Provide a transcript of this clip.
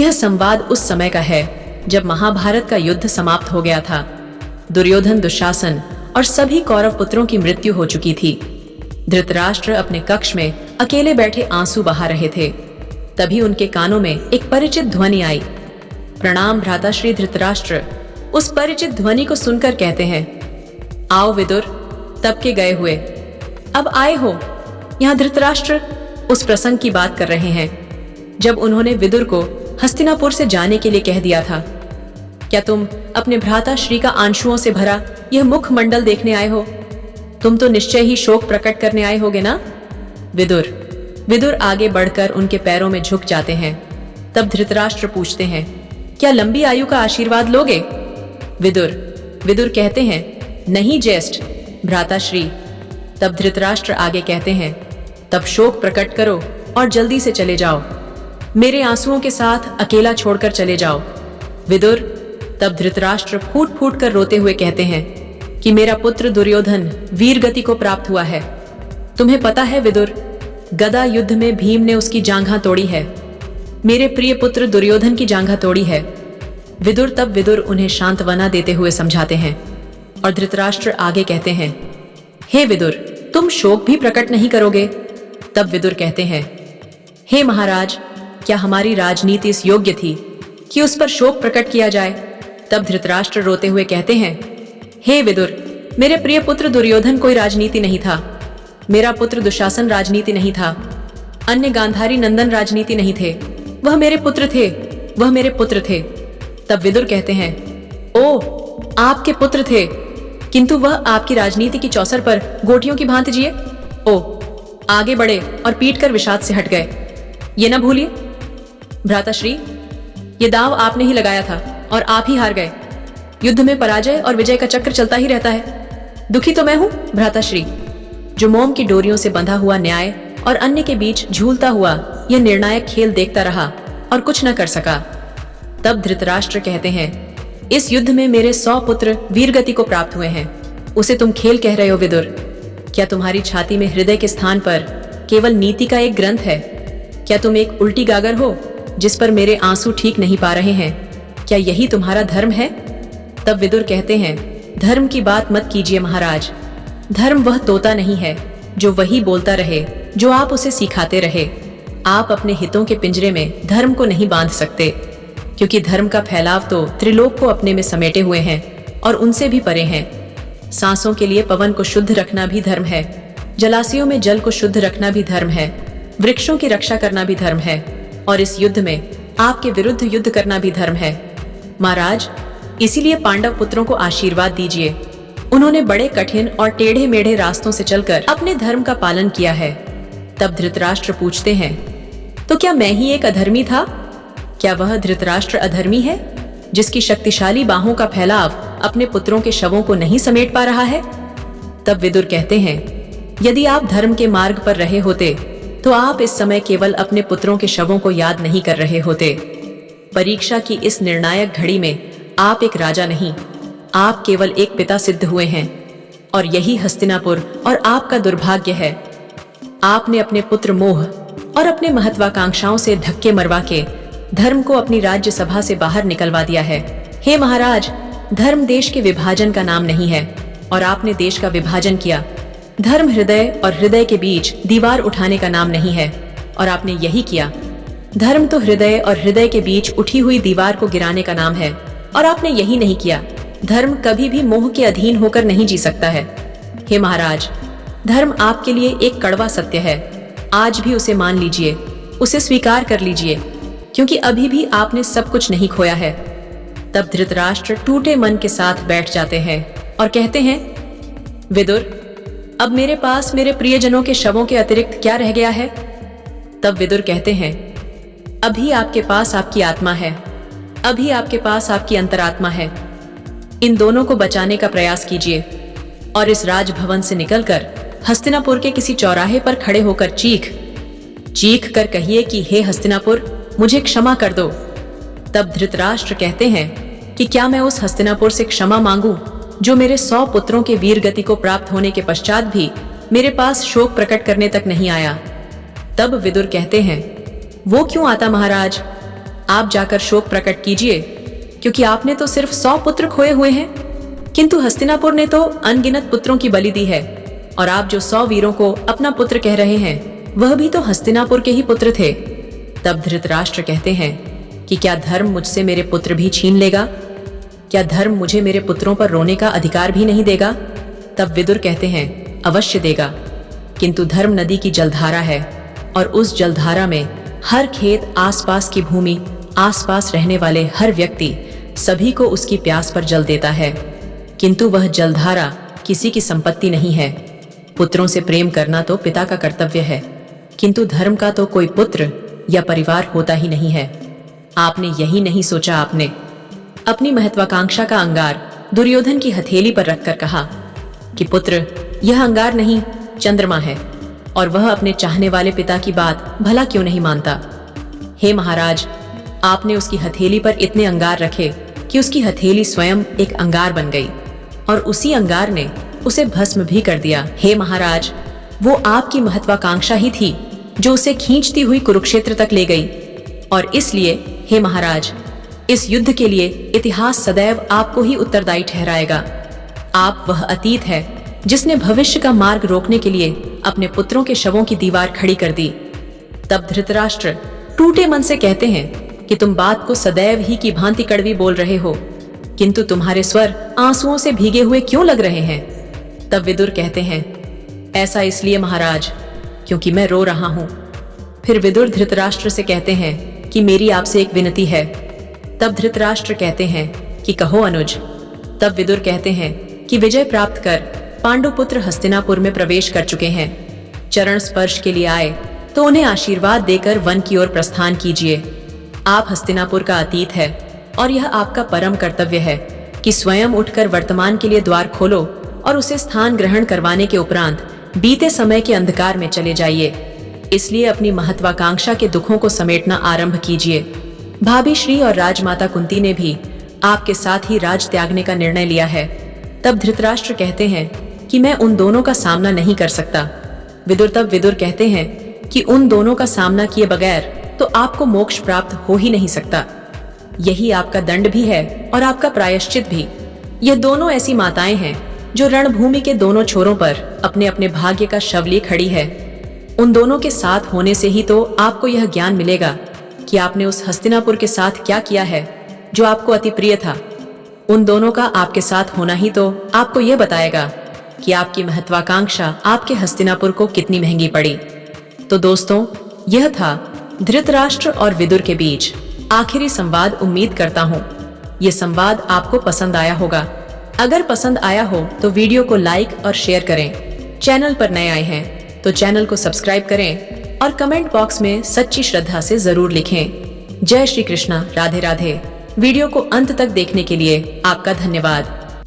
यह संवाद उस समय का है जब महाभारत का युद्ध समाप्त हो गया था। दुर्योधन, दुशासन और सभी कौरव पुत्रों की मृत्यु हो चुकी थी। धृतराष्ट्र अपने कक्ष में अकेले बैठे आंसू बहा रहे थे। तभी उनके कानों में एक परिचित ध्वनि आई। प्रणाम भ्राताश्री धृतराष्ट्र। उस परिचित ध्वनि को सुनकर कहते हैं, आओ विदुर, तब के गए हुए अब आए हो। यहाँ धृतराष्ट्र उस प्रसंग की बात कर रहे हैं जब उन्होंने विदुर को हस्तिनापुर से जाने के लिए कह दिया था। क्या तुम अपने भ्राता श्री का आंसुओं से भरा यह मुखमंडल देखने आए हो? तुम तो निश्चय ही शोक प्रकट करने आए होगे ना? विदुर आगे बढ़कर उनके पैरों में झुक जाते हैं। तब धृतराष्ट्र पूछते हैं, क्या लंबी आयु का आशीर्वाद लोगे? विदुर कहते हैं, नहीं ज्येष्ठ भ्राताश्री। तब धृतराष्ट्र आगे कहते हैं, तब शोक प्रकट करो और जल्दी से चले जाओ। मेरे आंसुओं के साथ अकेला छोड़कर चले जाओ। विदुर। तब धृतराष्ट्र फूट फूट कर रोते हुए कहते हैं कि मेरा पुत्र दुर्योधन वीर गति को प्राप्त हुआ है। तुम्हें पता है विदुर, गदा युद्ध में भीम ने उसकी जांघा तोड़ी है। मेरे प्रिय पुत्र दुर्योधन की जांघा तोड़ी है। तब विदुर उन्हें सांत्वना देते हुए समझाते हैं और धृतराष्ट्र आगे कहते हैं, हे विदुर, तुम शोक भी प्रकट नहीं करोगे? तब विदुर कहते हैं, हे महाराज, क्या हमारी राजनीति इस योग्य थी कि उस पर शोक प्रकट किया जाए? तब धृतराष्ट्र रोते हुए कहते हैं, हे विदुर, मेरे प्रिय पुत्र दुर्योधन कोई राजनीति नहीं था। मेरा पुत्र दुशासन राजनीति नहीं था। अन्य गांधारी नंदन राजनीति नहीं थे। वह मेरे पुत्र थे। तब विदुर कहते हैं, ओ, आपके पुत्र थे, किंतु वह आपकी राजनीति की चौसर पर गोटियों की भांति जिए। ओ, आगे बढ़े और पीट कर विषाद से हट गए। ये न भूलिए भ्राताश्री, ये दांव आपने ही लगाया था और आप ही हार गए। युद्ध में पराजय और विजय का चक्र चलता ही रहता है। दुखी तो मैं हूं भ्राताश्री, जो मोम की डोरियों से बंधा हुआ न्याय और अन्य के बीच झूलता हुआ यह निर्णायक खेल देखता रहा और कुछ न कर सका। तब धृतराष्ट्र कहते हैं, इस युद्ध में मेरे 100 पुत्र वीरगति को प्राप्त हुए हैं। उसे तुम खेल कह रहे हो विदुर? क्या तुम्हारी छाती में हृदय के स्थान पर केवल नीति का एक ग्रंथ है? क्या तुम एक उल्टी गागर हो जिस पर मेरे आंसू ठीक नहीं पा रहे हैं? क्या यही तुम्हारा धर्म है? तब विदुर कहते हैं, धर्म की बात मत कीजिए महाराज। धर्म वह तोता नहीं है जो वही बोलता रहे जो आप उसे सिखाते रहे। आप अपने हितों के पिंजरे में धर्म को नहीं बांध सकते, क्योंकि धर्म का फैलाव तो त्रिलोक को अपने में समेटे हुए हैं और उनसे भी परे हैं। सांसों के लिए पवन को शुद्ध रखना भी धर्म है। जलाशयों में जल को शुद्ध रखना भी धर्म है। वृक्षों की रक्षा करना भी धर्म है। और इस युद्ध में आपके विरुद्ध युद्ध करना भी धर्म है। महाराज, इसीलिए पांडव पुत्रों को आशीर्वाद दीजिए। उन्होंने बड़े कठिन और टेढ़े मेढ़े रास्तों से चलकर अपने धर्म का पालन किया है। तब धृतराष्ट्र पूछते हैं, तो क्या मैं ही एक अधर्मी था? क्या वह धृतराष्ट्र अधर्मी है जिसकी शक्तिशाली बाहों का फैलाव अपने पुत्रों के शवों को नहीं समेट पा रहा है? तब विदुर कहते हैं, यदि आप धर्म के मार्ग पर रहे होते तो आप इस समय केवल अपने पुत्रों के शवों को याद नहीं कर रहे होते। परीक्षा की इस निर्णायक घड़ी में आप एक राजा नहीं, आप केवल एक पिता सिद्ध हुए हैं। और यही हस्तिनापुर और आपका दुर्भाग्य है। आपने अपने पुत्र मोह और अपने महत्वाकांक्षाओं से धक्के मरवा के धर्म को अपनी राज्य सभा से बाहर निकलवा दिया है। हे महाराज, धर्म देश के विभाजन का नाम नहीं है और आपने देश का विभाजन किया। धर्म हृदय और हृदय के बीच दीवार उठाने का नाम नहीं है और आपने यही किया। धर्म तो हृदय और हृदय के बीच उठी हुई दीवार को गिराने का नाम है और आपने यही नहीं किया। धर्म कभी भी मोह के अधीन होकर नहीं जी सकता है। हे महाराज, धर्म आपके लिए एक कड़वा सत्य है। आज भी उसे मान लीजिए, उसे स्वीकार कर लीजिए, क्योंकि अभी भी आपने सब कुछ नहीं खोया है। तब धृतराष्ट्र टूटे मन के साथ बैठ जाते हैं और कहते हैं, विदुर, अब मेरे पास मेरे प्रियजनों के शवों के अतिरिक्त क्या रह गया है? तब विदुर कहते हैं, अभी आपके पास आपकी आत्मा है, अभी आपके पास आपकी अंतरात्मा है। इन दोनों को बचाने का प्रयास कीजिए और इस राजभवन से निकलकर हस्तिनापुर के किसी चौराहे पर खड़े होकर चीख कर कहिए कि हे हस्तिनापुर, मुझे क्षमा कर दो। तब धृतराष्ट्र कहते हैं कि क्या मैं उस हस्तिनापुर से क्षमा मांगू जो मेरे 100 पुत्रों के वीर गति को प्राप्त होने के पश्चात भी मेरे पास शोक प्रकट करने तक नहीं आया? तब विदुर कहते हैं, वो क्यों आता महाराज? आप जाकर शोक प्रकट कीजिए, क्योंकि आपने तो सिर्फ 100 पुत्र खोए हुए हैं, किंतु हस्तिनापुर ने तो अनगिनत पुत्रों की बलि दी है। और आप जो 100 वीरों को अपना पुत्र कह रहे हैं, वह भी तो हस्तिनापुर के ही पुत्र थे। तब धृतराष्ट्र कहते हैं कि क्या धर्म मुझसे मेरे पुत्र भी छीन लेगा? क्या धर्म मुझे मेरे पुत्रों पर रोने का अधिकार भी नहीं देगा? तब विदुर कहते हैं, अवश्य देगा, किंतु धर्म नदी की जलधारा है, और उस जलधारा में हर खेत, आसपास की भूमि, आसपास रहने वाले हर व्यक्ति, सभी को उसकी प्यास पर जल देता है। किंतु वह जलधारा किसी की संपत्ति नहीं है। पुत्रों से प्रेम करना तो पिता का कर्तव्य है, किंतु धर्म का तो कोई पुत्र या परिवार होता ही नहीं है। आपने यही नहीं सोचा? आपने अपनी महत्वाकांक्षा का अंगार दुर्योधन की हथेली पर रखकर कहा कि पुत्र, यह अंगार नहीं, चंद्रमा है, और वह अपने चाहने वाले पिता की बात भला क्यों नहीं मानता? हे महाराज, आपने उसकी हथेली पर इतने अंगार रखे कि उसकी हथेली स्वयं एक अंगार बन गई, और उसी अंगार ने उसे भस्म भी कर दिया। हे महाराज, वो आपकी महत्वाकांक्षा ही थी जो उसे खींचती हुई कुरुक्षेत्र तक ले गई, और इसलिए हे महाराज, इस युद्ध के लिए इतिहास सदैव आपको ही उत्तरदायी ठहराएगा। आप वह अतीत है जिसने भविष्य का मार्ग रोकने के लिए अपने पुत्रों के शवों की दीवार खड़ी कर दी। तब धृतराष्ट्र टूटे मन से कहते हैं कि तुम बात को सदैव ही की भांति कड़वी बोल रहे हो, किंतु तुम्हारे स्वर आंसुओं से भीगे हुए क्यों लग रहे हैं? तब विदुर कहते हैं, ऐसा इसलिए महाराज, क्योंकि मैं रो रहा हूं। फिर विदुर धृतराष्ट्र से कहते हैं कि मेरी आपसे एक विनती है। तब धृतराष्ट्र कहते हैं कि कहो अनुज। तब विदुर कहते हैं कि विजय प्राप्त कर पांडुपुत्र हस्तिनापुर में प्रवेश कर चुके हैं। चरण स्पर्श के लिए आए तो उन्हें आशीर्वाद देकर वन की ओर प्रस्थान कीजिए। आप हस्तिनापुर का अतीत है, और यह आपका परम कर्तव्य है कि स्वयं उठकर वर्तमान के लिए द्वार खोलो और उसे स्थान ग्रहण करवाने के उपरांत बीते समय के अंधकार में चले जाइए। इसलिए अपनी महत्वाकांक्षा के दुखों को समेटना आरंभ कीजिए। भाभी श्री और राजमाता कुंती ने भी आपके साथ ही राज त्यागने का निर्णय लिया है। तब धृतराष्ट्र कहते हैं कि मैं उन दोनों का सामना नहीं कर सकता। तब विदुर कहते हैं कि उन दोनों का सामना किए बगैर तो आपको मोक्ष प्राप्त हो ही नहीं सकता। यही आपका दंड भी है और आपका प्रायश्चित भी। ये दोनों ऐसी माताएं हैं जो रणभूमि के दोनों छोरों पर अपने अपने भाग्य का शव लिए खड़ी है। उन दोनों के साथ होने से ही तो आपको यह ज्ञान मिलेगा कि आपने उस हस्तिनापुर के साथ क्या किया है जो आपको अति प्रिय था। उन दोनों का आपके साथ होना ही तो आपको यह बताएगा कि आपकी महत्वाकांक्षा आपके हस्तिनापुर को कितनी महंगी पड़ी। तो दोस्तों, यह था धृतराष्ट्र और विदुर के बीच आखिरी संवाद। उम्मीद करता हूँ ये संवाद आपको पसंद आया होगा। अगर पसंद आया हो तो वीडियो को लाइक और शेयर करें। चैनल पर नए आए हैं तो चैनल को सब्सक्राइब करें और कमेंट बॉक्स में सच्ची श्रद्धा से जरूर लिखें। जय श्री कृष्णा, राधे राधे। वीडियो को अंत तक देखने के लिए आपका धन्यवाद।